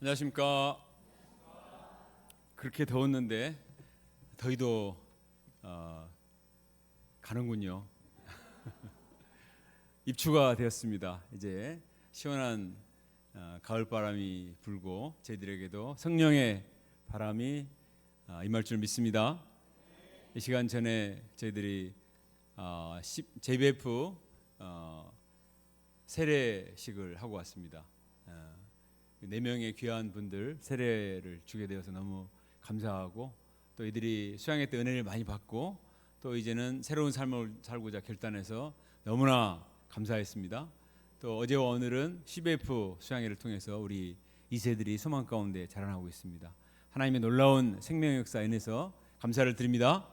안녕하십니까. 그렇게 더웠는데 더위도 가는군요. 입추가 되었습니다. 이제 시원한 가을 바람이 불고 저희들에게도 성령의 바람이 임할 줄 믿습니다. 이 시간 전에 저희들이 JBF 세례식을 하고 왔습니다. 4명의 귀한 분들 세례를 주게 되어서 너무 감사하고, 또 이들이 수양회 때 은혜를 많이 받고 또 이제는 새로운 삶을 살고자 결단해서 너무나 감사했습니다. 또 어제와 오늘은 CBF 수양회를 통해서 우리 2세들이 소망 가운데 자라나고 있습니다. 하나님의 놀라운 생명의 역사 인해서 감사를 드립니다.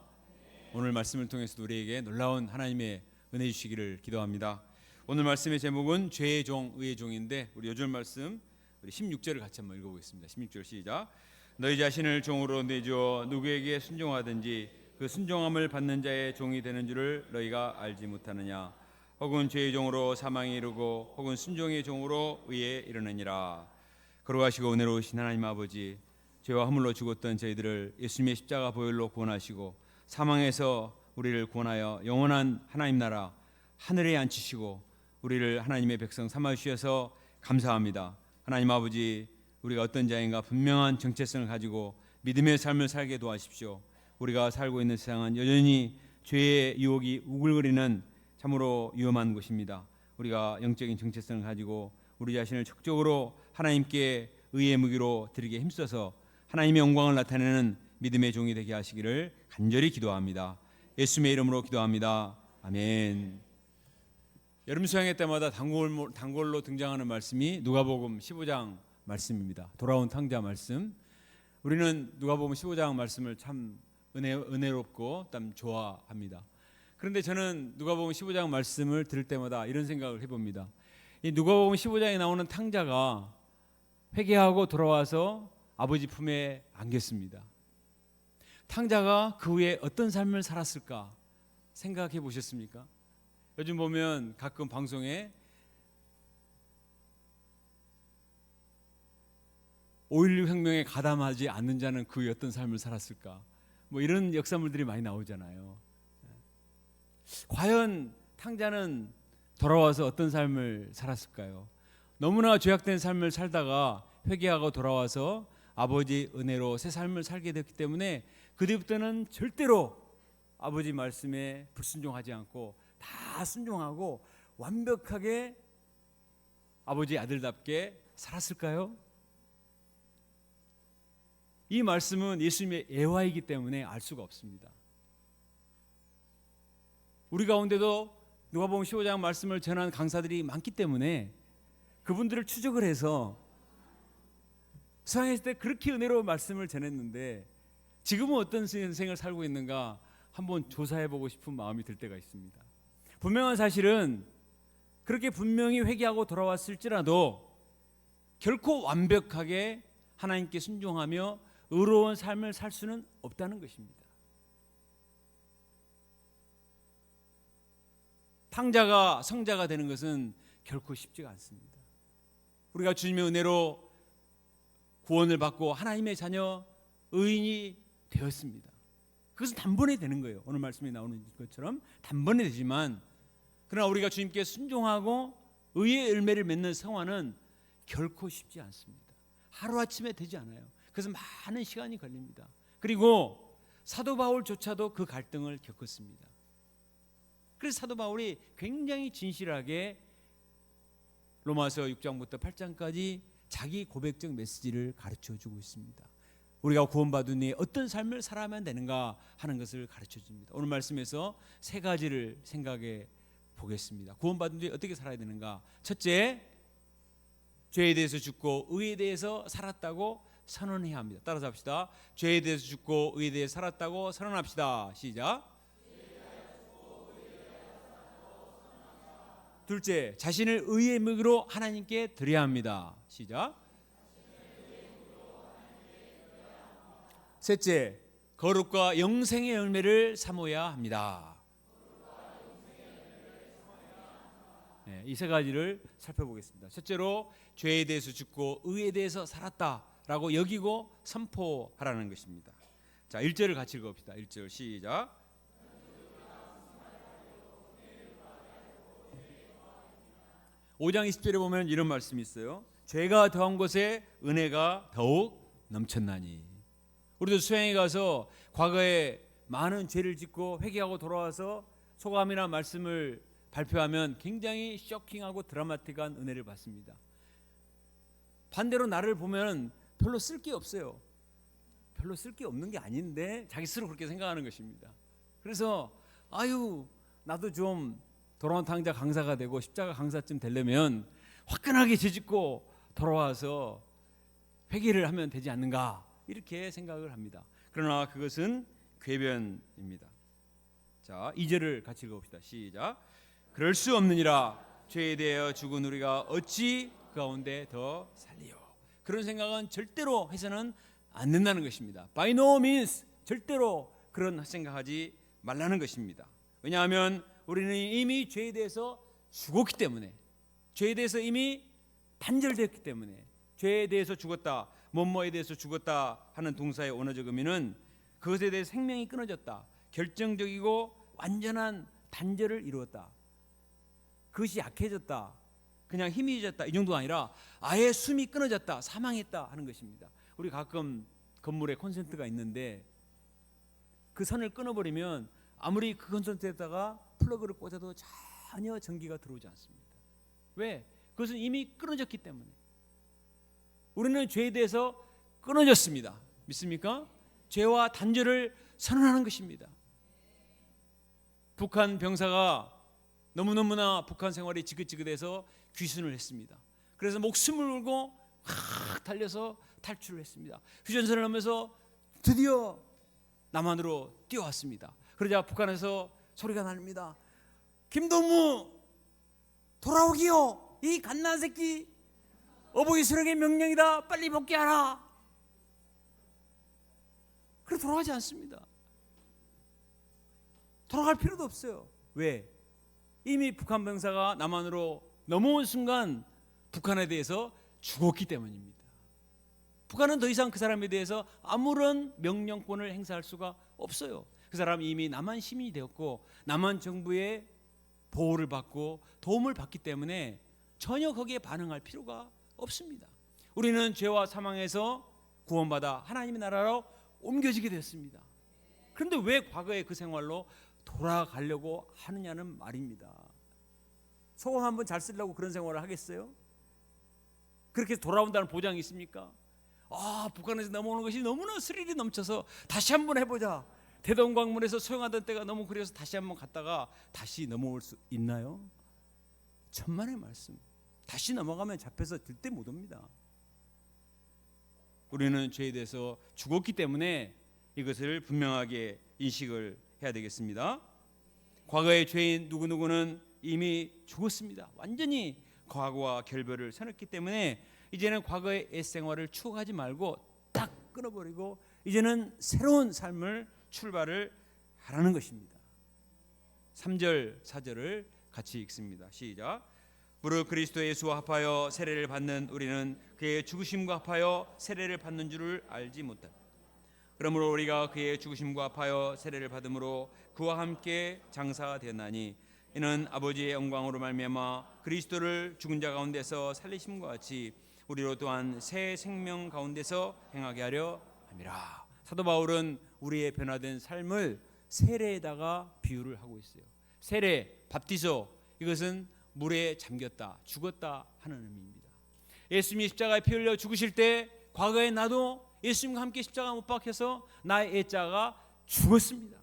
오늘 말씀을 통해서 우리에게 놀라운 하나님의 은혜 주시기를 기도합니다. 오늘 말씀의 제목은 죄의 종, 의의 종인데, 우리 요절 말씀 우리 16절을 같이 한번 읽어보겠습니다. 16절 시작. 너희 자신을 종으로 내주어 누구에게 순종하든지 그 순종함을 받는 자의 종이 되는 줄을 너희가 알지 못하느냐. 혹은 죄의 종으로 사망에 이르고 혹은 순종의 종으로 의에 이르느니라. 거룩하시고 은혜로우신 하나님 아버지, 죄와 허물로 죽었던 저희들을 예수님의 십자가 보혈로 구원하시고 사망에서 우리를 구원하여 영원한 하나님 나라 하늘에 앉히시고 우리를 하나님의 백성 삼아주셔서 감사합니다. 하나님 아버지, 우리가 어떤 자인가 분명한 정체성을 가지고 믿음의 삶을 살게 도와십시오. 우리가 살고 있는 세상은 여전히 죄의 유혹이 우글거리는 참으로 위험한 곳입니다. 우리가 영적인 정체성을 가지고 우리 자신을 적극적으로 하나님께 의의 무기로 드리게 힘써서 하나님의 영광을 나타내는 믿음의 종이 되게 하시기를 간절히 기도합니다. 예수님의 이름으로 기도합니다. 아멘. 여름 수양회 때마다 단골로 등장하는 말씀이 누가복음 15장 말씀입니다. 돌아온 탕자 말씀. 우리는 누가복음 15장 말씀을 참 은혜롭고 참 좋아합니다. 그런데 저는 누가복음 15장 말씀을 들을 때마다 이런 생각을 해봅니다. 이 누가복음 15장에 나오는 탕자가 회개하고 돌아와서 아버지 품에 안겼습니다. 탕자가 그 후에 어떤 삶을 살았을까 생각해 보셨습니까? 요즘 보면 가끔 방송에 5.16 혁명에 가담하지 않는 자는 그 후에 어떤 삶을 살았을까, 뭐 이런 역사물들이 많이 나오잖아요. 과연 탕자는 돌아와서 어떤 삶을 살았을까요? 너무나 죄악된 삶을 살다가 회개하고 돌아와서 아버지 은혜로 새 삶을 살게 됐기 때문에 그 뒤부터는 절대로 아버지 말씀에 불순종하지 않고 다 순종하고 완벽하게 아버지 아들답게 살았을까요? 이 말씀은 예수님의 예화이기 때문에 알 수가 없습니다. 우리 가운데도 누가복음 15장 말씀을 전한 강사들이 많기 때문에 그분들을 추적을 해서 수양했을 때 그렇게 은혜로운 말씀을 전했는데 지금은 어떤 인생을 살고 있는가 한번 조사해보고 싶은 마음이 들 때가 있습니다. 분명한 사실은 그렇게 분명히 회개하고 돌아왔을지라도 결코 완벽하게 하나님께 순종하며 의로운 삶을 살 수는 없다는 것입니다. 탕자가 성자가 되는 것은 결코 쉽지가 않습니다. 우리가 주님의 은혜로 구원을 받고 하나님의 자녀 의인이 되었습니다. 그것은 단번에 되는 거예요. 오늘 말씀에 나오는 것처럼 단번에 되지만, 그러나 우리가 주님께 순종하고 의의 열매를 맺는 생활은 결코 쉽지 않습니다. 하루아침에 되지 않아요. 그래서 많은 시간이 걸립니다. 그리고 사도 바울조차도 그 갈등을 겪었습니다. 그래서 사도 바울이 굉장히 진실하게 로마서 6장부터 8장까지 자기 고백적 메시지를 가르쳐주고 있습니다. 우리가 구원받은 후에 어떤 삶을 살아야만 되는가 하는 것을 가르쳐줍니다. 오늘 말씀에서 3가지를 생각해 보겠습니다. 구원받은 뒤에 어떻게 살아야 되는가. 첫째, 죄에 대해서 죽고 의에 대해서 살았다고 선언해야 합니다. 따라서 합시다. 죄에 대해서 죽고 의에 대해서 살았다고 선언합시다. 시작. 둘째, 자신을 의의 무기로 하나님께 드려야 합니다. 시작. 셋째, 거룩과 영생의 열매를 삼어야 합니다. 이 세 가지를 살펴보겠습니다. 첫째로 죄에 대해서 죽고 의에 대해서 살았다라고 여기고 선포하라는 것입니다. 자, 1절을 같이 읽어봅시다. 1절 시작. 5장 20절에 보면 이런 말씀이 있어요. 죄가 더한 곳에 은혜가 더욱 넘쳤나니. 우리도 수양에 가서 과거에 많은 죄를 짓고 회개하고 돌아와서 소감이나 말씀을 발표하면 굉장히 쇼킹하고 드라마틱한 은혜를 받습니다. 반대로 나를 보면 별로 쓸 게 없어요. 별로 쓸 게 없는 게 아닌데 자기 스스로 그렇게 생각하는 것입니다. 그래서 나도 좀 돌아온 탕자 강사가 되고 십자가 강사쯤 되려면 화끈하게 죄짓고 돌아와서 회개를 하면 되지 않는가, 이렇게 생각을 합니다. 그러나 그것은 궤변입니다. 자, 2절을 같이 읽어봅시다. 시작. 그럴 수 없느니라. 죄에 대하여 죽은 우리가 어찌 그 가운데 더 살리요. 그런 생각은 절대로 해서는 안 된다는 것입니다. By no means, 절대로 그런 생각하지 말라는 것입니다. 왜냐하면 우리는 이미 죄에 대해서 죽었기 때문에, 죄에 대해서 이미 단절됐기 때문에, 죄에 대해서 죽었다, 뭐뭐에 대해서 죽었다 하는 동사의 원어적 의미는 그것에 대해 생명이 끊어졌다, 결정적이고 완전한 단절을 이루었다, 그것이 약해졌다, 그냥 힘이 졌다, 이 정도가 아니라 아예 숨이 끊어졌다, 사망했다 하는 것입니다. 우리 가끔 건물에 콘센트가 있는데 그 선을 끊어버리면 아무리 그 콘센트에다가 플러그를 꽂아도 전혀 전기가 들어오지 않습니다. 왜? 그것은 이미 끊어졌기 때문에. 우리는 죄에 대해서 끊어졌습니다. 믿습니까? 죄와 단절을 선언하는 것입니다. 북한 병사가 너무너무나 북한 생활이 지긋지긋해서 귀순을 했습니다. 그래서 목숨을 걸고 막 달려서 탈출을 했습니다. 휴전선을 하면서 드디어 남한으로 뛰어왔습니다. 그러자 북한에서 소리가 납니다. 김동무 돌아오기요. 이 갓난 새끼, 어버이 수령의 명령이다. 빨리 복귀하라. 그래 돌아가지 않습니다. 돌아갈 필요도 없어요. 왜? 이미 북한 병사가 남한으로 넘어온 순간 북한에 대해서 죽었기 때문입니다. 북한은 더 이상 그 사람에 대해서 아무런 명령권을 행사할 수가 없어요. 그 사람이 이미 남한 시민이 되었고 남한 정부의 보호를 받고 도움을 받기 때문에 전혀 거기에 반응할 필요가 없습니다. 우리는 죄와 사망에서 구원받아 하나님의 나라로 옮겨지게 됐습니다. 그런데 왜 과거의 그 생활로 돌아가려고 하느냐는 말입니다. 소금 한번 잘 쓰려고 그런 생활을 하겠어요? 그렇게 돌아온다는 보장이 있습니까? 북한에서 넘어오는 것이 너무나 스릴이 넘쳐서 다시 한번 해보자. 대동강물에서 수영하던 때가 너무 그리워서 다시 한번 갔다가 다시 넘어올 수 있나요? 천만의 말씀. 다시 넘어가면 잡혀서 들때 못 옵니다. 우리는 죄에 대해서 죽었기 때문에 이것을 분명하게 인식을 해야 되겠습니다. 과거의 죄인 누구누구는 이미 죽었습니다. 완전히 과거와 결별을 서눴기 때문에 이제는 과거의 옛 생활을 추억하지 말고 딱 끊어버리고 이제는 새로운 삶을 출발을 하라는 것입니다. 3절 4절을 같이 읽습니다. 시작. 무릇 그리스도 예수와 합하여 세례를 받는 우리는 그의 죽으심과 합하여 세례를 받는 줄을 알지 못하다. 그러므로 우리가 그의 죽으심과 합하여 세례를 받음으로 그와 함께 장사되었나니 이는 아버지의 영광으로 말미암아 그리스도를 죽은 자 가운데서 살리심과 같이 우리로 또한 새 생명 가운데서 행하게 하려 함이라. 사도 바울은 우리의 변화된 삶을 세례에다가 비유를 하고 있어요. 세례, 밥티소, 이것은 물에 잠겼다, 죽었다 하는 의미입니다. 예수님이 십자가에 피 흘려 죽으실 때 과거에 나도 예수님과 함께 십자가 못 박혀서 나의 옛자가 죽었습니다.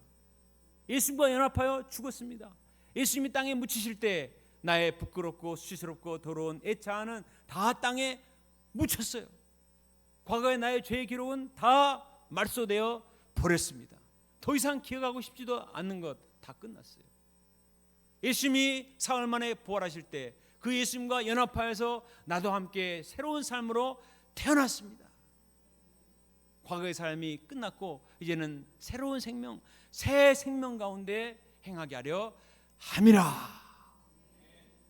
예수님과 연합하여 죽었습니다. 예수님이 땅에 묻히실 때 나의 부끄럽고 수치스럽고 더러운 옛자는 다 땅에 묻혔어요. 과거의 나의 죄의 기록은 다 말소되어 버렸습니다. 더 이상 기억하고 싶지도 않는 것 다 끝났어요. 예수님이 사흘 만에 부활하실 때 그 예수님과 연합하여서 나도 함께 새로운 삶으로 태어났습니다. 과거의 삶이 끝났고 이제는 새로운 생명, 새 생명 가운데 행하게 하려 함이라.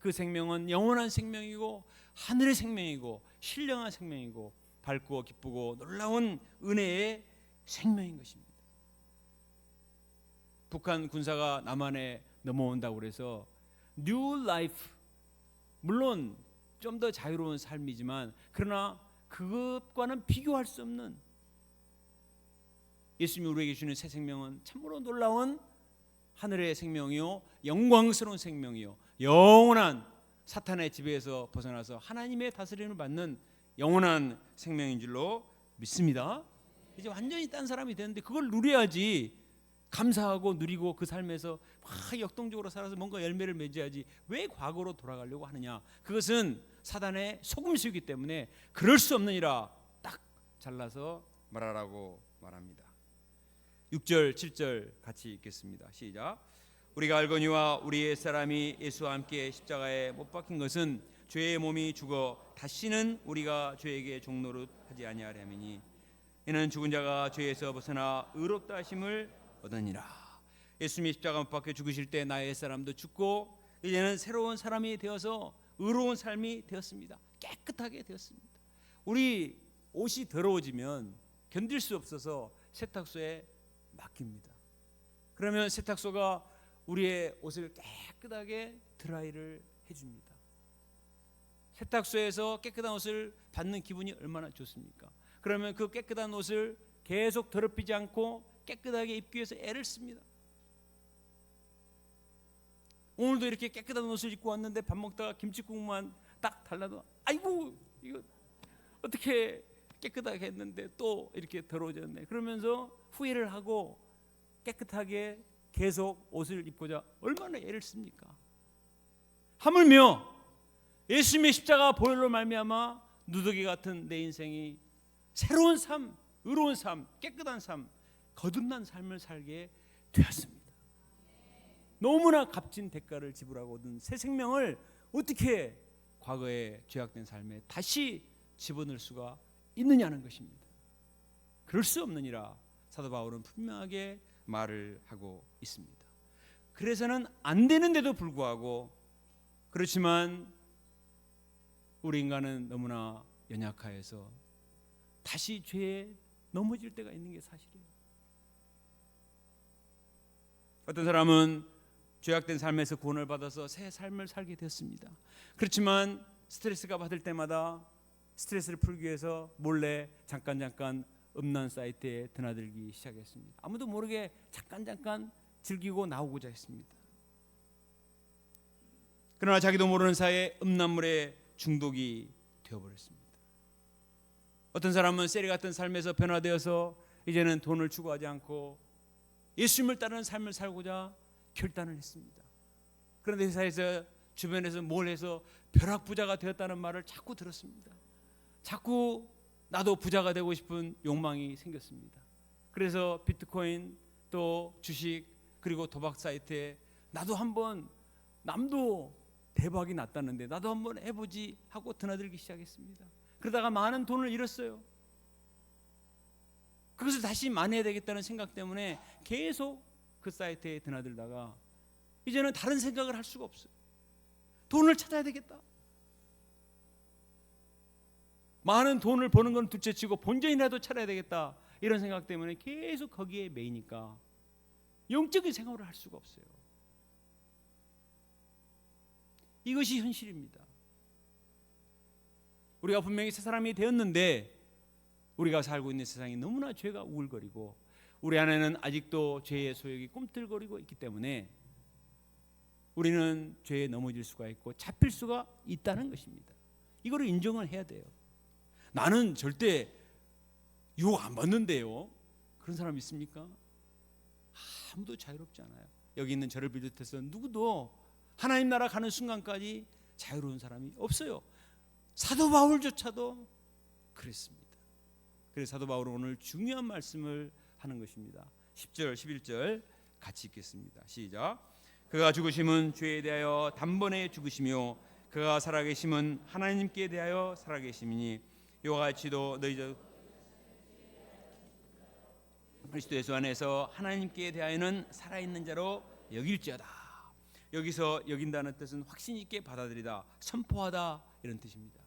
그 생명은 영원한 생명이고 하늘의 생명이고 신령한 생명이고 밝고 기쁘고 놀라운 은혜의 생명인 것입니다. 북한 군사가 남한에 넘어온다고 그래서 뉴 라이프, 물론 좀 더 자유로운 삶이지만 그러나 그것과는 비교할 수 없는, 예수님이 우리에게 주는 새 생명은 참으로 놀라운 하늘의 생명이요 영광스러운 생명이요 영원한 사탄의 지배에서 벗어나서 하나님의 다스림을 받는 영원한 생명인 줄로 믿습니다. 이제 완전히 딴 사람이 되는데 그걸 누려야지, 감사하고 누리고 그 삶에서 막 역동적으로 살아서 뭔가 열매를 맺어야지 왜 과거로 돌아가려고 하느냐. 그것은 사단의 속임수이기 때문에 그럴 수 없느니라 딱 잘라서 말하라고 말합니다. 6절 7절 같이 읽겠습니다. 시작. 우리가 알거니와 우리 옛사람이 예수와 함께 십자가에 못 박힌 것은 죄의 몸이 죽어 다시는 우리가 죄에게 종노릇 하지 아니하려 함이니 이는 죽은 자가 죄에서 벗어나 의롭다 하심을 얻으니라. 예수님이 십자가 못 박혀 죽으실 때 나의 옛사람도 죽고 이제는 새로운 사람이 되어서 의로운 삶이 되었습니다. 깨끗하게 되었습니다. 우리 옷이 더러워지면 견딜 수 없어서 세탁소에 맡깁니다. 그러면 세탁소가 우리의 옷을 깨끗하게 드라이를 해줍니다. 세탁소에서 깨끗한 옷을 받는 기분이 얼마나 좋습니까? 그러면 그 깨끗한 옷을 계속 더럽히지 않고 깨끗하게 입기 위해서 애를 씁니다. 오늘도 이렇게 깨끗한 옷을 입고 왔는데 밥 먹다가 김치국만 딱 달라도 아이고 이거 어떻게 깨끗하게 했는데 또 이렇게 더러워졌네 그러면서 후회를 하고 깨끗하게 계속 옷을 입고자 얼마나 애를 씁니까? 하물며 예수님의 십자가 보혈로 말미암아 누더기 같은 내 인생이 새로운 삶, 의로운 삶, 깨끗한 삶, 거듭난 삶을 살게 되었습니다. 너무나 값진 대가를 지불하고 얻은 새 생명을 어떻게 과거의 죄악된 삶에 다시 집어넣을 수가 있느냐는 것입니다. 그럴 수 없느니라 사도 바울은 분명하게 말을 하고 있습니다. 그래서는 안 되는데도 불구하고, 그렇지만 우리 인간은 너무나 연약하여서 다시 죄에 넘어질 때가 있는 게 사실이에요. 어떤 사람은 죄악된 삶에서 구원을 받아서 새 삶을 살게 됐습니다. 그렇지만 스트레스가 받을 때마다 스트레스를 풀기 위해서 몰래 잠깐 음란 사이트에 드나들기 시작했습니다. 아무도 모르게 잠깐 즐기고 나오고자 했습니다. 그러나 자기도 모르는 사이에 음란물에 중독이 되어버렸습니다. 어떤 사람은 세리 같은 삶에서 변화되어서 이제는 돈을 추구하지 않고 예수님을 따르는 삶을 살고자 결단을 했습니다. 그런데 회사에서 주변에서 뭘 해서 벼락부자가 되었다는 말을 자꾸 들었습니다. 자꾸 나도 부자가 되고 싶은 욕망이 생겼습니다. 그래서 비트코인 또 주식 그리고 도박 사이트에 나도 한번, 남도 대박이 났다는데 나도 한번 해보지 하고 드나들기 시작했습니다. 그러다가 많은 돈을 잃었어요. 그것을 다시 만회해야 되겠다는 생각 때문에 계속 그 사이트에 드나들다가 이제는 다른 생각을 할 수가 없어요. 돈을 찾아야 되겠다. 많은 돈을 버는 건 둘째치고 본전이라도 차려야 되겠다, 이런 생각 때문에 계속 거기에 매이니까 영적인 생활을 할 수가 없어요. 이것이 현실입니다. 우리가 분명히 새 사람이 되었는데 우리가 살고 있는 세상이 너무나 죄가 우글거리고 우리 안에는 아직도 죄의 소욕이 꿈틀거리고 있기 때문에 우리는 죄에 넘어질 수가 있고 잡힐 수가 있다는 것입니다. 이거를 인정을 해야 돼요. 나는 절대 유혹 안 받는데요, 그런 사람 있습니까? 아무도 자유롭지 않아요. 여기 있는 저를 비롯해서 누구도 하나님 나라 가는 순간까지 자유로운 사람이 없어요. 사도 바울조차도 그랬습니다. 그래서 사도 바울은 오늘 중요한 말씀을 하는 것입니다. 10절 11절 같이 읽겠습니다. 시작. 그가 죽으심은 죄에 대하여 단번에 죽으시며 그가 살아계심은 하나님께 대하여 살아계심이니 이와 같이도 너희도 그리스도 예수 안에서 하나님께 대하여는 살아있는 자로 여길지어다. 여기서 여긴다는 뜻은 확신 있게 받아들이다, 선포하다 이런 뜻입니다.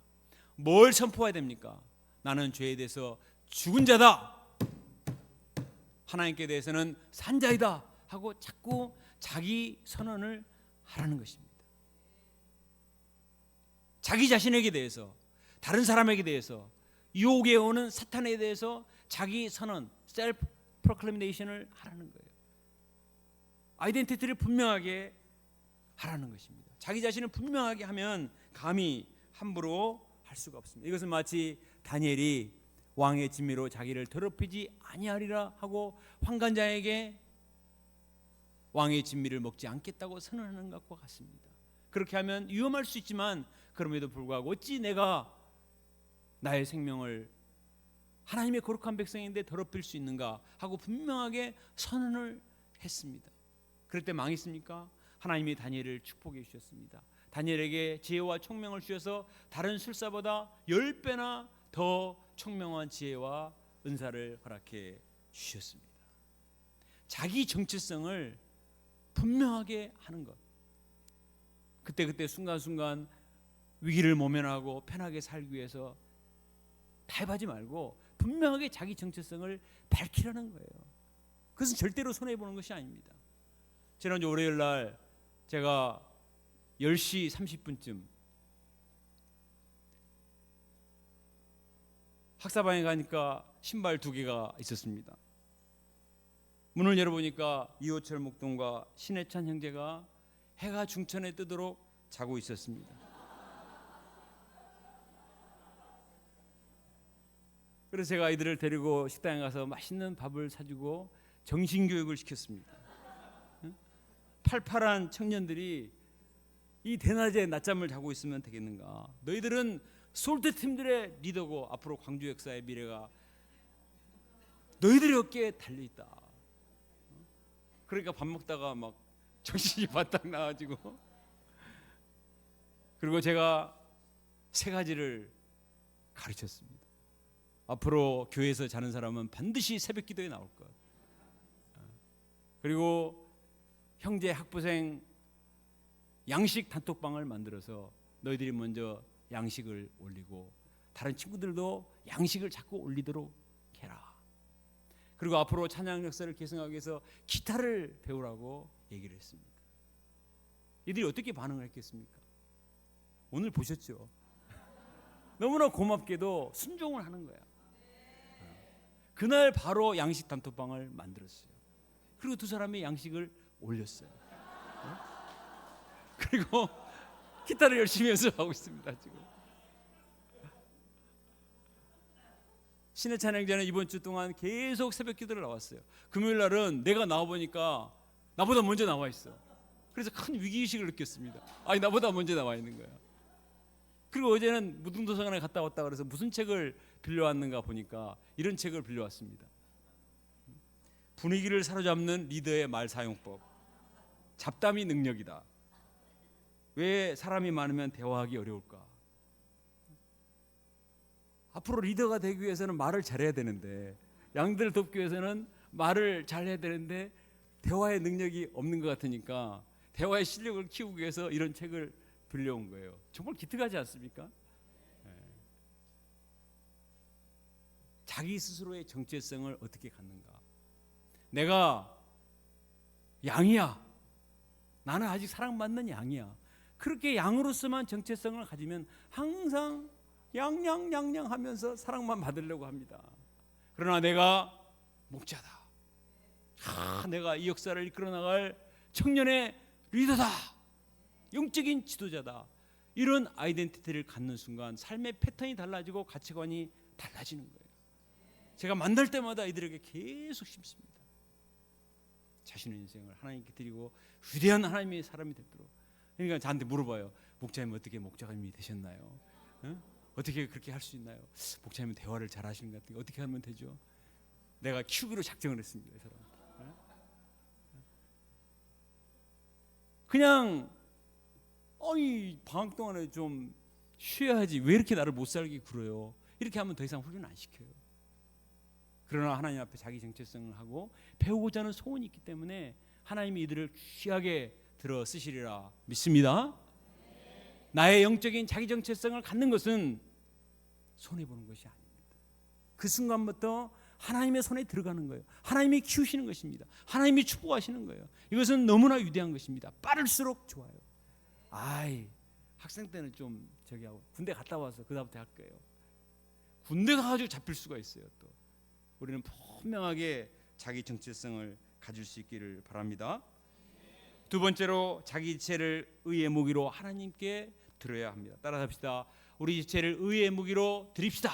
뭘 선포해야 됩니까? 나는 죄에 대해서 죽은 자다, 하나님께 대해서는 산 자이다 하고 자꾸 자기 선언을 하라는 것입니다. 자기 자신에게 대해서, 다른 사람에게 대해서, 유혹에 오는 사탄에 대해서 자기 선언, 셀프 프로클레이션을 하라는 거예요. 아이덴티티를 분명하게 하라는 것입니다. 자기 자신을 분명하게 하면 감히 함부로 할 수가 없습니다. 이것은 마치 다니엘이 왕의 진미로 자기를 더럽히지 아니하리라 하고 환관자에게 왕의 진미를 먹지 않겠다고 선언하는 것과 같습니다. 그렇게 하면 위험할 수 있지만 그럼에도 불구하고 어찌 내가 나의 생명을 하나님의 거룩한 백성인데 더럽힐 수 있는가 하고 분명하게 선언을 했습니다. 그럴 때 망했습니까? 하나님이 다니엘을 축복해 주셨습니다. 다니엘에게 지혜와 총명을 주셔서 다른 술사보다 10배나 더 총명한 지혜와 은사를 허락해 주셨습니다. 자기 정체성을 분명하게 하는 것. 그때 순간순간 위기를 모면하고 편하게 살기 위해서 타협하지 말고 분명하게 자기 정체성을 밝히라는 거예요. 그것은 절대로 손해보는 것이 아닙니다. 지난주 월요일 날 제가 10시 30분쯤 학사방에 가니까 신발 2개가 있었습니다. 문을 열어보니까 이호철 목동과 신해찬 형제가 해가 중천에 뜨도록 자고 있었습니다. 그래서 제가 아이들을 데리고 식당에 가서 맛있는 밥을 사주고 정신교육을 시켰습니다. 팔팔한 청년들이 이 대낮에 낮잠을 자고 있으면 되겠는가? 너희들은 솔트 팀들의 리더고 앞으로 광주 역사의 미래가 너희들의 어깨에 달려있다. 그러니까 밥 먹다가 막 정신이 바짝 나가지고, 그리고 제가 3가지를 가르쳤습니다. 앞으로 교회에서 자는 사람은 반드시 새벽 기도에 나올 것. 그리고 형제 학부생 양식 단톡방을 만들어서 너희들이 먼저 양식을 올리고 다른 친구들도 양식을 자꾸 올리도록 해라. 그리고 앞으로 찬양 역사를 계승하기 위해서 기타를 배우라고 얘기를 했습니다. 이들이 어떻게 반응을 했겠습니까? 오늘 보셨죠? 너무나 고맙게도 순종을 하는 거야. 그날 바로 양식 단톡방을 만들었어요. 그리고 2사람의 양식을 올렸어요. 그리고 기타를 열심히 연습하고 있습니다. 지금 신해찬 형제는 이번 주 동안 계속 새벽 기도를 나왔어요. 금요일 날은 내가 나와보니까 나보다 먼저 나와 있어. 그래서 큰 위기의식을 느꼈습니다. 아니, 나보다 먼저 나와 있는 거야. 그리고 어제는 무등도서관에 갔다 왔다 그래서 무슨 책을 빌려왔는가 보니까 이런 책을 빌려왔습니다. 분위기를 사로잡는 리더의 말 사용법. 잡담이 능력이다. 왜 사람이 많으면 대화하기 어려울까? 앞으로 리더가 되기 위해서는 말을 잘해야 되는데, 양들을 돕기 위해서는 말을 잘해야 되는데 대화의 능력이 없는 것 같으니까 대화의 실력을 키우기 위해서 이런 책을 빌려온 거예요. 정말 기특하지 않습니까? 자기 스스로의 정체성을 어떻게 갖는가? 내가 양이야. 나는 아직 사랑받는 양이야. 그렇게 양으로서만 정체성을 가지면 항상 양양양양 하면서 사랑만 받으려고 합니다. 그러나 내가 목자다. 내가 이 역사를 이끌어 나갈 청년의 리더다. 영적인 지도자다. 이런 아이덴티티를 갖는 순간 삶의 패턴이 달라지고 가치관이 달라지는 거예요. 제가 만날 때마다 이들에게 계속 심습니다. 자신의 인생을 하나님께 드리고 위대한 하나님의 사람이 되도록. 그러니까 저한테 물어봐요. 목자님 어떻게 목자님이 되셨나요? 응? 어떻게 그렇게 할 수 있나요? 목자님은 대화를 잘 하시는 것 같은데 어떻게 하면 되죠? 내가 키우기로 작정을 했습니다. 이 사람. 그냥 방학 동안에 좀 쉬어야지 왜 이렇게 나를 못 살게 굴어요? 이렇게 하면 더 이상 훈련 안 시켜요. 그러나 하나님 앞에 자기 정체성을 하고 배우고자 하는 소원이 있기 때문에 하나님이 이들을 귀하게 들어 쓰시리라 믿습니다. 나의 영적인 자기 정체성을 갖는 것은 손해보는 것이 아닙니다. 그 순간부터 하나님의 손에 들어가는 거예요. 하나님이 키우시는 것입니다. 하나님이 축복하시는 거예요. 이것은 너무나 위대한 것입니다. 빠를수록 좋아요. 학생 때는 좀 저기 하고 군대 갔다 와서 그다음부터 할 거예요. 군대 가가지고 잡힐 수가 있어요. 또 우리는 분명하게 자기 정체성을 가질 수 있기를 바랍니다. 두 번째로 자기 지체를 의의 무기로 하나님께 드려야 합니다. 따라합시다. 우리 지체를 의의 무기로 드립시다.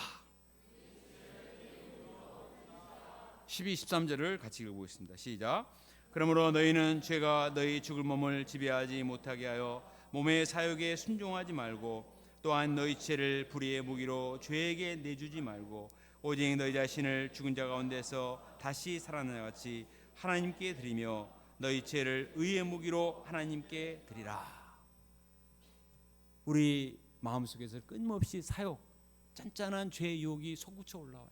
12, 13절을 같이 읽어보겠습니다. 시작. 그러므로 너희는 죄가 너희 죽을 몸을 지배하지 못하게 하여 몸의 사욕에 순종하지 말고 또한 너희 지체를 불의의 무기로 죄에게 내주지 말고 오직 너희 자신을 죽은 자 가운데서 다시 살아나는 같이 하나님께 드리며 너희 지체를 의의 무기로 하나님께 드리라. 우리 마음속에서 끊임없이 사욕, 짠짠한 죄의 유혹이 솟구쳐 올라와요.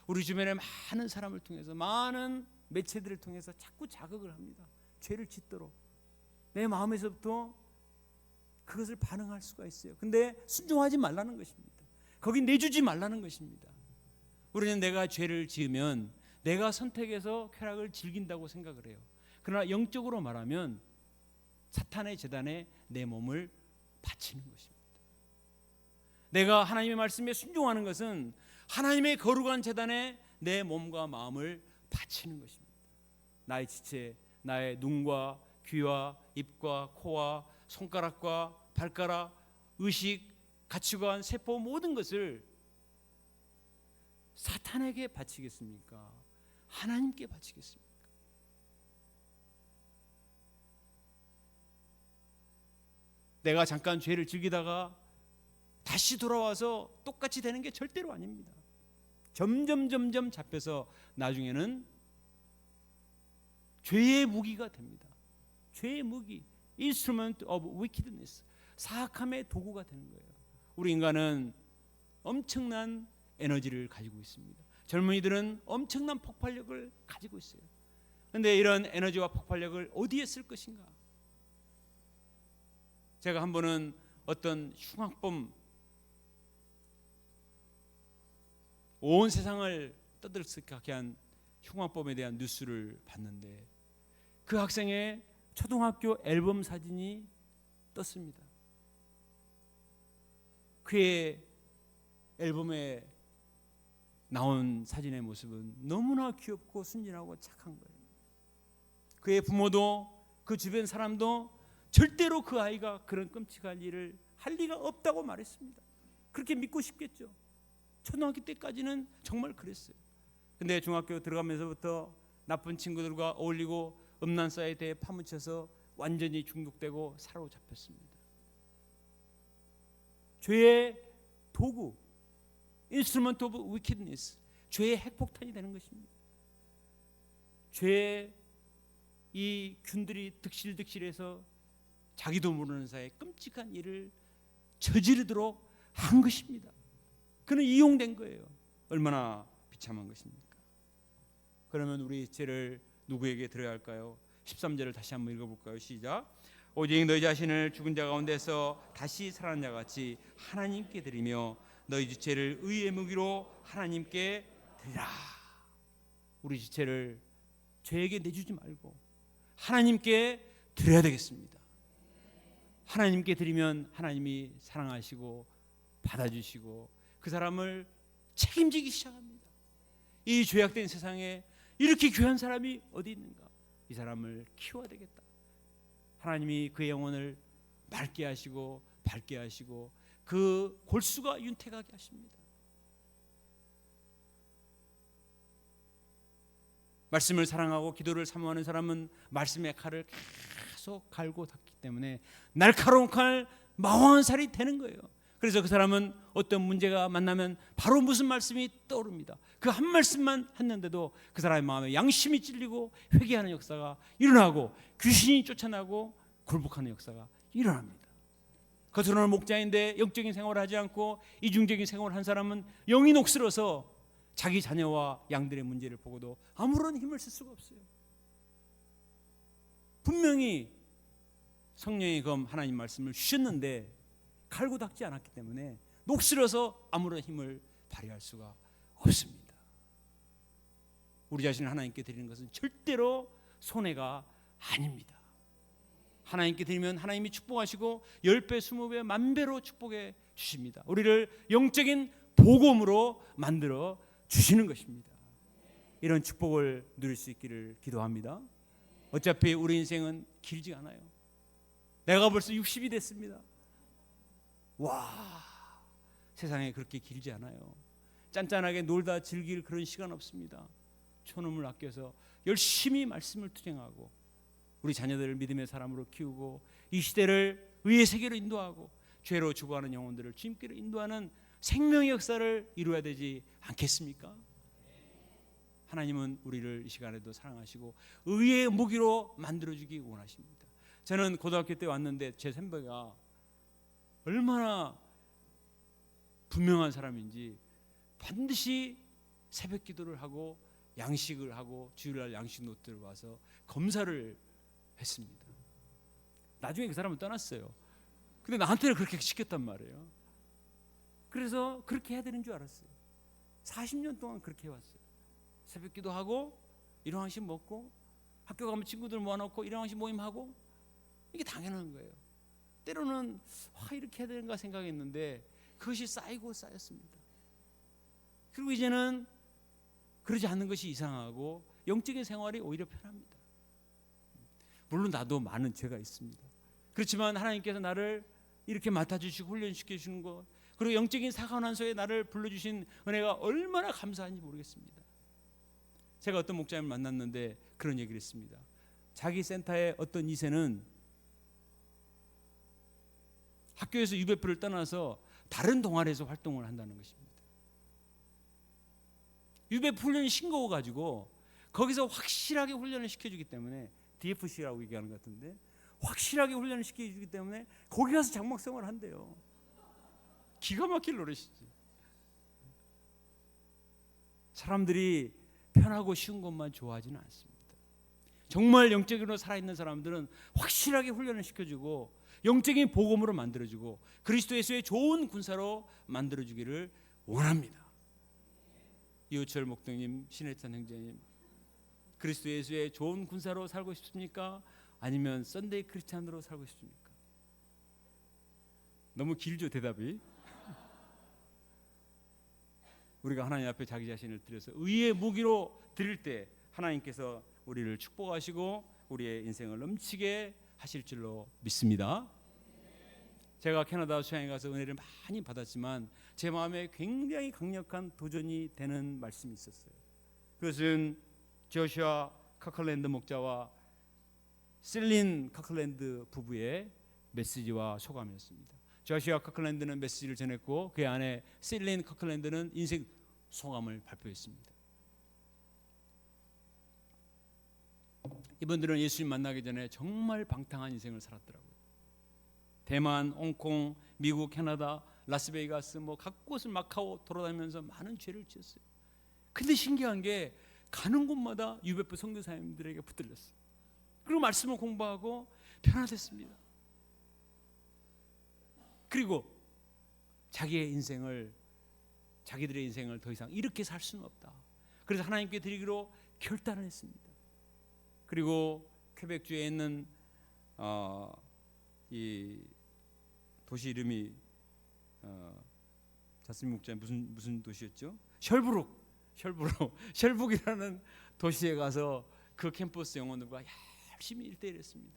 우리 주변에 많은 사람을 통해서, 많은 매체들을 통해서 자꾸 자극을 합니다. 죄를 짓도록 내 마음에서부터 그것을 반응할 수가 있어요. 근데 순종하지 말라는 것입니다. 거기 내주지 말라는 것입니다. 우리는 내가 죄를 지으면 내가 선택해서 쾌락을 즐긴다고 생각을 해요. 그러나 영적으로 말하면 사탄의 제단에 내 몸을 바치는 것입니다. 내가 하나님의 말씀에 순종하는 것은 하나님의 거룩한 제단에 내 몸과 마음을 바치는 것입니다. 나의 지체, 나의 눈과 귀와 입과 코와 손가락과 발가락, 의식, 가치관, 세포 모든 것을 사탄에게 바치겠습니까? 하나님께 바치겠습니까? 내가 잠깐 죄를 즐기다가 다시 돌아와서 똑같이 되는 게 절대로 아닙니다. 점점 잡혀서 나중에는 죄의 무기가 됩니다. 죄의 무기, instrument of wickedness, 사악함의 도구가 되는 거예요. 우리 인간은 엄청난 에너지를 가지고 있습니다. 젊은이들은 엄청난 폭발력을 가지고 있어요. 그런데 이런 에너지와 폭발력을 어디에 쓸 것인가? 제가 한 번은 어떤 흉악범, 온 세상을 떠들썩하게 한 흉악범에 대한 뉴스를 봤는데 그 학생의 초등학교 앨범 사진이 떴습니다. 그의 앨범에 나온 사진의 모습은 너무나 귀엽고 순진하고 착한 거예요. 그의 부모도 그 주변 사람도 절대로 그 아이가 그런 끔찍한 일을 할 리가 없다고 말했습니다. 그렇게 믿고 싶겠죠. 초등학교 때까지는 정말 그랬어요. 근데 중학교 들어가면서부터 나쁜 친구들과 어울리고 음란 사이트에 파묻혀서 완전히 중독되고 사로잡혔습니다. 죄의 도구, instrument of wickedness, 죄의 핵폭탄이 되는 것입니다. 죄의 이 균들이 득실득실해서 자기도 모르는 사이에 끔찍한 일을 저지르도록 한 것입니다. 그는 이용된 거예요. 얼마나 비참한 것입니까? 그러면 우리 죄를 누구에게 드려야 할까요? 13절을 다시 한번 읽어볼까요? 시작. 오직 너희 자신을 죽은 자 가운데서 다시 살아난 자 같이 하나님께 드리며 너희 지체를 의의 무기로 하나님께 드리라. 우리 지체를 죄에게 내주지 말고 하나님께 드려야 되겠습니다. 하나님께 드리면 하나님이 사랑하시고 받아주시고 그 사람을 책임지기 시작합니다. 이 죄악된 세상에 이렇게 귀한 사람이 어디 있는가? 이 사람을 키워야 되겠다. 하나님이 그의 영혼을 맑게 하시고 밝게 하시고 그 골수가 윤택하게 하십니다. 말씀을 사랑하고 기도를 사모하는 사람은 말씀의 칼을 계속 갈고 닦기 때문에 날카로운 칼, 마왕한 살이 되는 거예요. 그래서 그 사람은 어떤 문제가 만나면 바로 무슨 말씀이 떠오릅니다. 그 한 말씀만 했는데도 그 사람의 마음에 양심이 찔리고 회개하는 역사가 일어나고 귀신이 쫓아나고 굴복하는 역사가 일어납니다. 겉으로는 목자인데 영적인 생활을 하지 않고 이중적인 생활을 한 사람은 영이 녹슬어서 자기 자녀와 양들의 문제를 보고도 아무런 힘을 쓸 수가 없어요. 분명히 성령의 검 하나님 말씀을 주셨는데 갈고 닦지 않았기 때문에 녹슬어서 아무런 힘을 발휘할 수가 없습니다. 우리 자신을 하나님께 드리는 것은 절대로 손해가 아닙니다. 하나님께 드리면 하나님이 축복하시고 10배, 20배, 만배로 축복해 주십니다. 우리를 영적인 복음으로 만들어 주시는 것입니다. 이런 축복을 누릴 수 있기를 기도합니다. 어차피 우리 인생은 길지 않아요. 내가 벌써 60이 됐습니다. 와, 세상에 그렇게 길지 않아요. 짠짠하게 놀다 즐길 그런 시간 없습니다. 초놈을 아껴서 열심히 말씀을 투쟁하고 우리 자녀들을 믿음의 사람으로 키우고 이 시대를 의의 세계로 인도하고 죄로 죽어가는 영혼들을 주님께로 인도하는 생명의 역사를 이루어야 되지 않겠습니까? 하나님은 우리를 이 시간에도 사랑하시고 의의 무기로 만들어주기 원하십니다. 저는 고등학교 때 왔는데 제 선배가 얼마나 분명한 사람인지 반드시 새벽 기도를 하고 양식을 하고 주일날 양식 노트를 와서 검사를 했습니다. 나중에 그 사람은 떠났어요. 근데 나한테는 그렇게 시켰단 말이에요. 그래서 그렇게 해야 되는 줄 알았어요. 40년 동안 그렇게 해왔어요. 새벽 기도하고 일용양식 먹고 학교 가면 친구들 모아놓고 일용양식 모임하고 이게 당연한 거예요. 때로는 이렇게 해야 되는가 생각했는데 그것이 쌓이고 쌓였습니다. 그리고 이제는 그러지 않는 것이 이상하고 영적인 생활이 오히려 편합니다. 물론 나도 많은 죄가 있습니다. 그렇지만 하나님께서 나를 이렇게 맡아주시고 훈련시켜주는 것, 그리고 영적인 사관원소에 나를 불러주신 은혜가 얼마나 감사한지 모르겠습니다. 제가 어떤 목자님을 만났는데 그런 얘기를 했습니다. 자기 센터의 어떤 2세는 학교에서 유배표를 떠나서 다른 동아리에서 활동을 한다는 것입니다. 유배표 훈련이 싱거워가지고 거기서 확실하게 훈련을 시켜주기 때문에 DFC라고 얘기하는 것 같은데 확실하게 훈련을 시켜주기 때문에 거기 가서 장막생활을 한대요. 기가 막힐 노릇이지. 사람들이 편하고 쉬운 것만 좋아하지는 않습니다. 정말 영적으로 살아있는 사람들은 확실하게 훈련을 시켜주고 영적인 복음으로 만들어주고 그리스도 예수의 좋은 군사로 만들어주기를 원합니다. 이호철 목동님, 신혜찬 형제님, 그리스도 예수의 좋은 군사로 살고 싶습니까? 아니면 썬데이 크리스찬으로 살고 싶습니까? 너무 길죠 대답이. 우리가 하나님 앞에 자기 자신을 드려서 의의 무기로 드릴 때 하나님께서 우리를 축복하시고 우리의 인생을 넘치게 하실 줄로 믿습니다. 제가 캐나다 수양에 가서 은혜를 많이 받았지만 제 마음에 굉장히 강력한 도전이 되는 말씀이 있었어요. 그것은 조슈아 커클랜드 목자와 셀린 커클랜드 부부의 메시지와 소감이었습니다. 조슈아 커클랜드는 메시지를 전했고 그 안에 셀린 커클랜드는 인생 소감을 발표했습니다. 이분들은 예수님 만나기 전에 정말 방탕한 인생을 살았더라고요. 대만, 홍콩, 미국, 캐나다, 라스베이거스 각 곳을 마카오 돌아다니면서 많은 죄를 지었어요. 근데 신기한 게 가는 곳마다 유배포 선교사님들에게 붙들렸어요. 그리고 말씀을 공부하고 변화됐습니다. 그리고 자기들의 인생을 더 이상 이렇게 살 수는 없다. 그래서 하나님께 드리기로 결단을 했습니다. 그리고 퀘벡주에 있는 이 도시 이름이 자스민 목자님 무슨 도시였죠? 셜북이라는 도시에 가서 그 캠퍼스 영혼들과 열심히 1대1했습니다.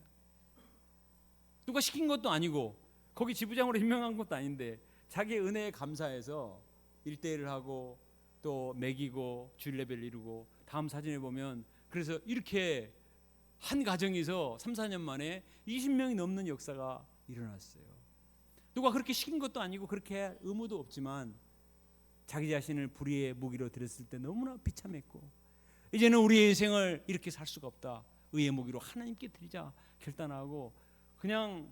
누가 시킨 것도 아니고 거기 지부장으로 임명한 것도 아닌데 자기의 은혜에 감사해서 1대1을 하고 또 먹이고 주일 레벨 이루고 다음 사진에 보면 그래서 이렇게 한 가정에서 3, 4년 만에 20명이 넘는 역사가 일어났어요. 누가 그렇게 시킨 것도 아니고 그렇게 할 의무도 없지만 자기 자신을 불의의 무기로 드렸을 때 너무나 비참했고 이제는 우리의 인생을 이렇게 살 수가 없다. 의의 무기로 하나님께 드리자 결단하고 그냥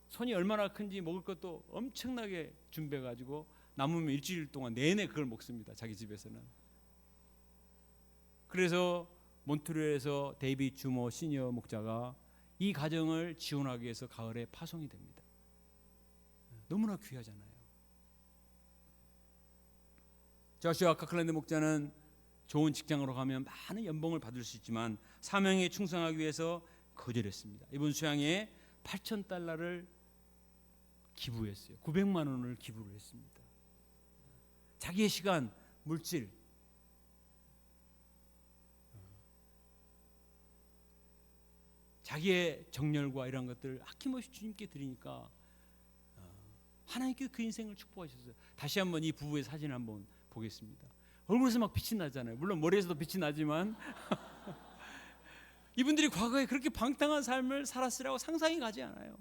손이 얼마나 큰지 먹을 것도 엄청나게 준비해가지고 남으면 일주일 동안 내내 그걸 먹습니다. 자기 집에서는. 그래서 몬트리올에서 데이비드 주모 시니어 목자가 이 가정을 지원하기 위해서 가을에 파송이 됩니다. 너무나 귀하잖아요. 조슈아 카클랜드 목자는 좋은 직장으로 가면 많은 연봉을 받을 수 있지만 사명에 충성하기 위해서 거절했습니다. 이번 수양에 $8,000를 기부했어요. 900만 원을 기부를 했습니다. 자기의 시간, 물질, 자기의 정열과 이런 것들 아낌없이 주님께 드리니까 하나님께 그 인생을 축복하셨어요. 다시 한번 이 부부의 사진을 한번 보겠습니다. 얼굴에서 막 빛이 나잖아요. 물론 머리에서도 빛이 나지만 이분들이 과거에 그렇게 방탕한 삶을 살았으라고 상상이 가지 않아요.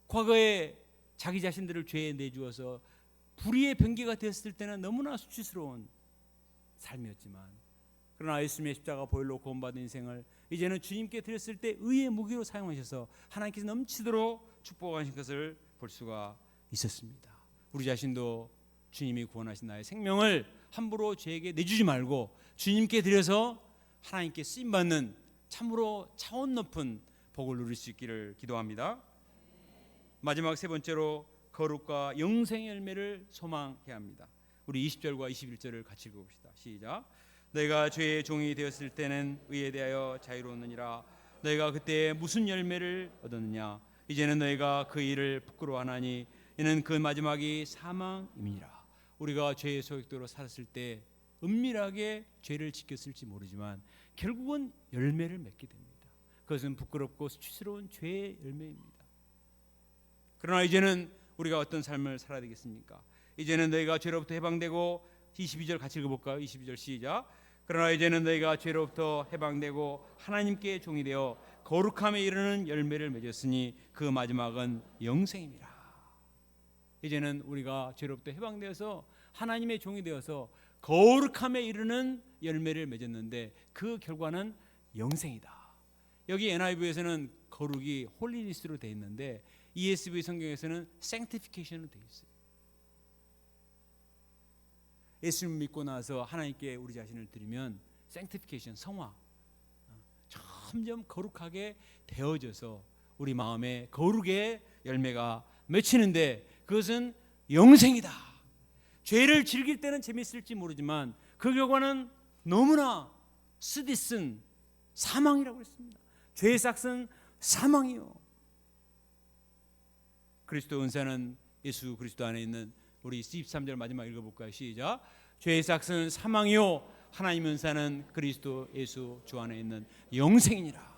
과거에 자기 자신들을 죄에 내주어서 불의의 병기가 되었을 때는 너무나 수치스러운 삶이었지만, 그러나 예수님의 십자가 보혈로 구원받은 인생을 이제는 주님께 드렸을 때 의의 무기로 사용하셔서 하나님께서 넘치도록 축복하신 것을 볼 수가 있었습니다. 우리 자신도 주님이 구원하신 나의 생명을 함부로 죄에게 내주지 말고 주님께 드려서 하나님께 쓰임받는 참으로 차원 높은 복을 누릴 수 있기를 기도합니다. 마지막 세 번째로 거룩과 영생의 열매를 소망해야 합니다. 우리 20절과 21절을 같이 읽어봅시다. 시작. 너희가 죄의 종이 되었을 때는 의에 대하여 자유로웠느니라. 너희가 그때 무슨 열매를 얻었느냐. 이제는 너희가 그 일을 부끄러워하나니 이는 그 마지막이 사망임이니라. 우리가 죄의 소욕대로 살았을 때 은밀하게 죄를 지켰을지 모르지만 결국은 열매를 맺게 됩니다. 그것은 부끄럽고 수치스러운 죄의 열매입니다. 그러나 이제는 우리가 어떤 삶을 살아야 되겠습니까? 이제는 너희가 죄로부터 해방되고, 22절 같이 읽어볼까요? 22절 시작. 그러나 이제는 너희가 죄로부터 해방되고 하나님께 종이 되어 거룩함에 이르는 열매를 맺었으니 그 마지막은 영생입니다. 이제는 우리가 죄로부터 해방되어서 하나님의 종이 되어서 거룩함에 이르는 열매를 맺었는데 그 결과는 영생이다. 여기 NIV에서는 거룩이 홀리니스로 되어 있는데 ESV 성경에서는 sanctification으로 되어 있어요. 예수님 믿고 나서 하나님께 우리 자신을 드리면 sanctification, 성화, 점점 거룩하게 되어져서 우리 마음에 거룩의 열매가 맺히는데 그것은 영생이다. 죄를 즐길 때는 재밌을지 모르지만 그 결과는 너무나 쓰디쓴 사망이라고 했습니다. 죄의 삭은 사망이요. 그리스도 은사는 예수 그리스도 안에 있는, 우리 23절 마지막 읽어볼까요? 시작. 죄의 삭은 사망이요 하나님 은사는 그리스도 예수 주 안에 있는 영생이니라.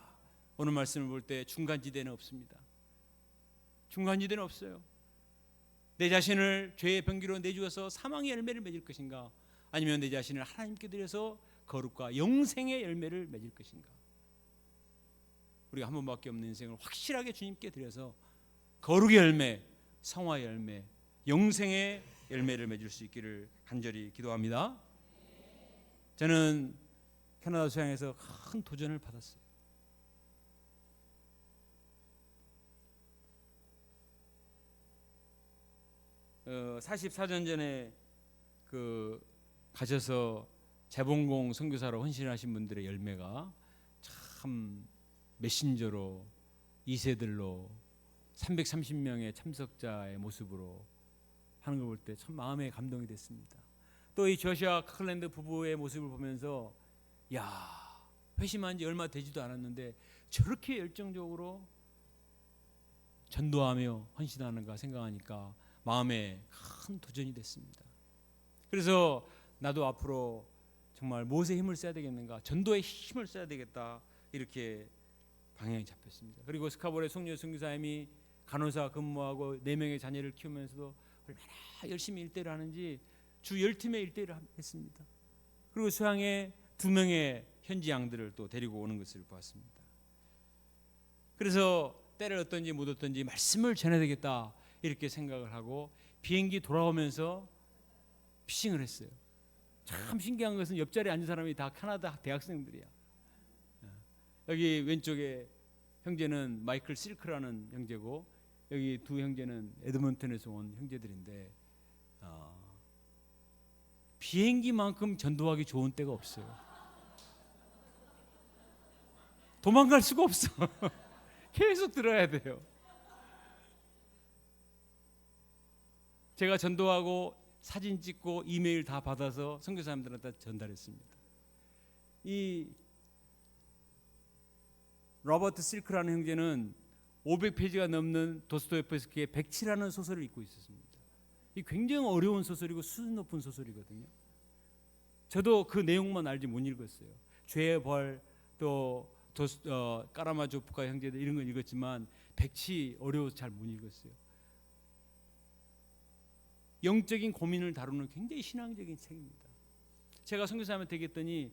오늘 말씀을 볼 때 중간지대는 없습니다. 중간지대는 없어요. 내 자신을 죄의 병기로 내주어서 사망의 열매를 맺을 것인가, 아니면 내 자신을 하나님께 드려서 거룩과 영생의 열매를 맺을 것인가. 우리가 한 번밖에 없는 인생을 확실하게 주님께 드려서 거룩의 열매, 성화의 열매, 영생의 열매를 맺을 수 있기를 간절히 기도합니다. 저는 캐나다 수양에서 큰 도전을 받았어요. 어, 44년 전에 가셔서 재봉공 선교사로 헌신하신 분들의 열매가 참 메신저로 2세들로 330명의 참석자의 모습으로 하는 걸 볼 때 참 마음에 감동이 됐습니다. 또 이 조슈아 카클랜드 부부의 모습을 보면서 야, 회심한 지 얼마 되지도 않았는데 저렇게 열정적으로 전도하며 헌신하는가 생각하니까 마음에 큰 도전이 됐습니다. 그래서 나도 앞으로 정말 무엇에 힘을 써야 되겠는가, 전도에 힘을 써야 되겠다, 이렇게 방향이 잡혔습니다. 그리고 스카보레 송려 선교사님이 간호사 근무하고 4명의 자녀를 키우면서도 얼마나 열심히 일대를 하는지 주 10팀의 일대를 했습니다. 그리고 수양에 2명의 현지 양들을 또 데리고 오는 것을 보았습니다. 그래서 때를 얻든지 못 얻든지 말씀을 전해야 되겠다 이렇게 생각을 하고 비행기 돌아오면서 피싱을 했어요. 참 신기한 것은 옆자리에 앉은 사람이 다 캐나다 대학생들이야. 여기 왼쪽에 형제는 마이클 실크라는 형제고, 여기 두 형제는 에드먼튼에서 온 형제들인데 비행기만큼 전도하기 좋은 때가 없어요. 도망갈 수가 없어. 계속 들어야 돼요. 제가 전도하고 사진 찍고 이메일 다 받아서 선교사님들한테 전달했습니다. 이 로버트 실크라는 형제는 500페이지가 넘는 도스토옙스키의 백치라는 소설을 읽고 있었습니다. 이 굉장히 어려운 소설이고 수준 높은 소설이거든요. 저도 그 내용만 알지 못 읽었어요. 죄의 벌, 또 까라마조프카 형제들 이런 건 읽었지만 백치 어려워서 잘 못 읽었어요. 영적인 고민을 다루는 굉장히 신앙적인 책입니다. 제가 선교사님한테 얘기했더니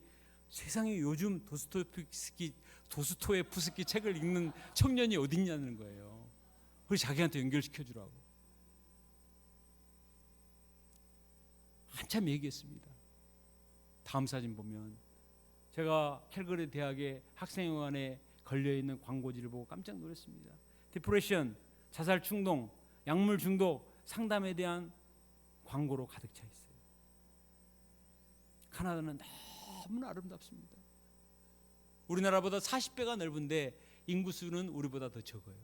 세상에 요즘 도스토옙스키 책을 읽는 청년이 어디 있냐는 거예요. 그래서 자기한테 연결시켜 주라고. 한참 얘기했습니다. 다음 사진 보면 제가 캘거리 대학의 학생회관에 걸려있는 광고지를 보고 깜짝 놀랐습니다. 디프레션, 자살 충동, 약물 중독, 상담에 대한 광고로 가득 차 있어요. 카나다는 너무나 아름답습니다. 우리나라보다 40배가 넓은데 인구수는 우리보다 더 적어요.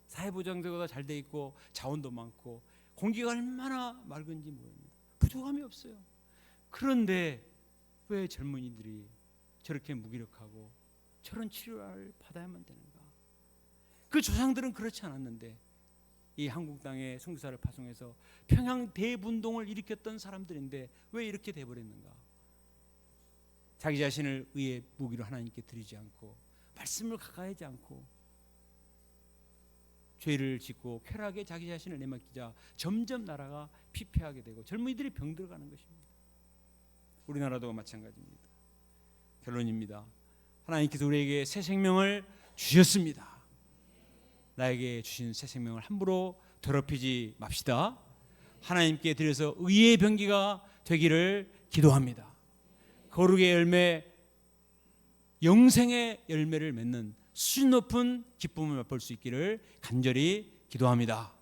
사회보장제도가 잘 돼 있고 자원도 많고 공기가 얼마나 맑은지 모릅니다. 부족함이 없어요. 그런데 왜 젊은이들이 저렇게 무기력하고 저런 치료를 받아야만 되는가? 그 조상들은 그렇지 않았는데 이 한국 땅에 선교사를 파송해서 평양 대분동을 일으켰던 사람들인데 왜 이렇게 돼버렸는가? 자기 자신을 의의 무기로 하나님께 드리지 않고 말씀을 가까이 하지 않고 죄를 짓고 쾌락에 자기 자신을 내맡기자 점점 나라가 피폐하게 되고 젊은이들이 병들어가는 것입니다. 우리나라도 마찬가지입니다. 결론입니다. 하나님께서 우리에게 새 생명을 주셨습니다. 나에게 주신 새 생명을 함부로 더럽히지 맙시다. 하나님께 드려서 의의 병기가 되기를 기도합니다. 거룩의 열매, 영생의 열매를 맺는 수준 높은 기쁨을 맛볼 수 있기를 간절히 기도합니다.